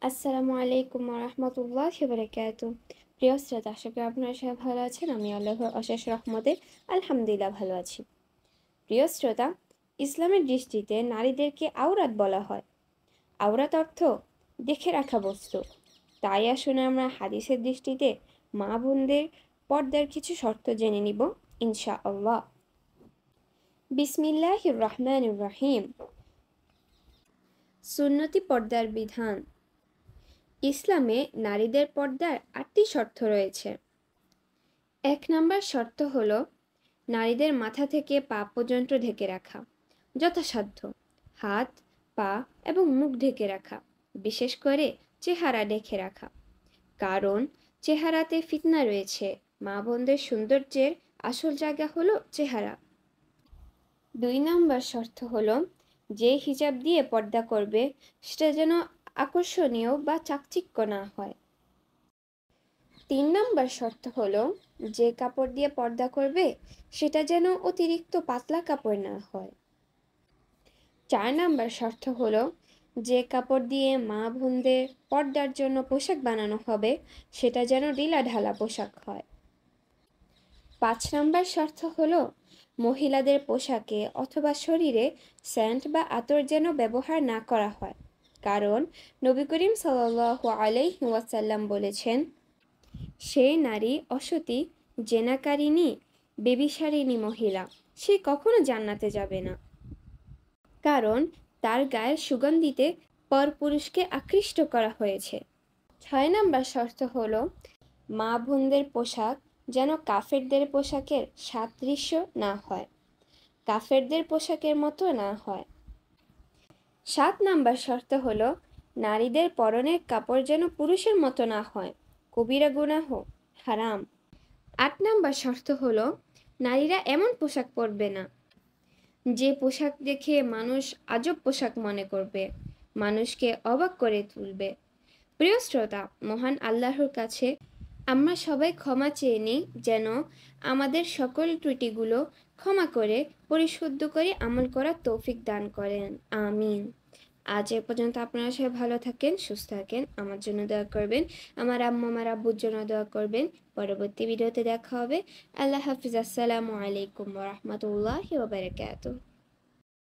আসসালামু আলাইকুম রাহমাতুল্লাহি ওয়া বারাকাতুহু। প্রিয় শ্রোতা, আশা করি আপনারা সবাই ভালো আছেন। আমি আল্লাহর অশেষ রহমতে আলহামদুলিল্লাহ ভালো আছি। প্রিয় শ্রোতা, ইসলামের দৃষ্টিতে নারীদেরকে আওরাত বলা হয়। আওরাত অর্থ দেখে রাখা বস্তু। তাই আসুন আমরা হাদিসের দৃষ্টিতে মা বোনদের পর্দার কিছু শর্ত জেনে নিব ইনশাআল্লাহ। বিসমিল্লাহির রহমানির রহিম। সুন্নতি পর্দার বিধান। ইসলামে নারীদের পর্দার ৮টি শর্ত রয়েছে। ১ নম্বর শর্ত হলো নারীদের মাথা থেকে পা পর্যন্ত ঢেকে রাখা, যথাসাধ্য হাত, পা এবং মুখ ঢেকে রাখা, বিশেষ করে চেহারা ঢেকে রাখা। কারণ চেহারাতে ফিতনা রয়েছে। মা বোনদের সৌন্দর্যের আসল জায়গা হলো চেহারা। ২ নম্বর শর্ত হলো যে হিজাব দিয়ে পর্দা করবে সেটা যেন আকর্ষণীয় বা চাকচিক্য না হয়। ৩ নম্বর শর্ত হলো যে কাপড় দিয়ে পর্দা করবে সেটা যেন অতিরিক্ত পাতলা কাপড় না হয়। ৪ নম্বর শর্ত হলো যে কাপড় দিয়ে মা বোনদের পর্দার জন্য পোশাক বানানো হবে সেটা যেন ঢিলাঢালা পোশাক হয়। ৫ নম্বর শর্ত হলো মহিলাদের পোশাকে অথবা শরীরে সেন্ট বা আতর যেন ব্যবহার না করা হয়। কারণ নবী করিম সাল্লাল্লাহু আলাইহি ওয়াসাল্লাম বলেছেন, সে নারী অসতী, জেনাকারিণী, ব্যভিচারিণী মহিলা, সে কখনো জান্নাতে যাবে না। কারণ তার গায়ের সুগন্ধিতে পরপুরুষকে আকৃষ্ট করা হয়েছে। ৬ নম্বর শর্ত হলো মা বোনদের পোশাক যেন কাফেরদের পোশাকের সাদৃশ্য না হয়, কাফেরদের পোশাকের মতো না হয়। ৭ নম্বর শর্ত হলো নারীদের পরনের কাপড় যেন পুরুষের মতো না হয়, কবিরা গুনাহ, হারাম। ৮ নম্বর শর্ত হলো নারীরা এমন পোশাক পরবে না যে পোশাক দেখে মানুষ আজব পোশাক মনে করবে, মানুষকে অবাক করে তুলবে। প্রিয় শ্রোতা, মহান আল্লাহর কাছে আমরা সবাই ক্ষমা চেয়ে নিই যেন আমাদের সকল ত্রুটিগুলো ক্ষমা করে পরিশুদ্ধ করে আমল করার তৌফিক দান করেন, আমিন। আজ এ পর্যন্ত। আপনারা সবাই ভালো থাকেন, সুস্থ থাকেন, আমার জন্য দোয়া করবেন, আমার আম্মু আমার আব্বুর জন্য দোয়া করবেন। পরবর্তী ভিডিওতে দেখা হবে। আল্লাহ হাফিজ। আসসালামু আলাইকুম ওয়া রাহমাতুল্লাহি ওয়া বারাকাতুহু।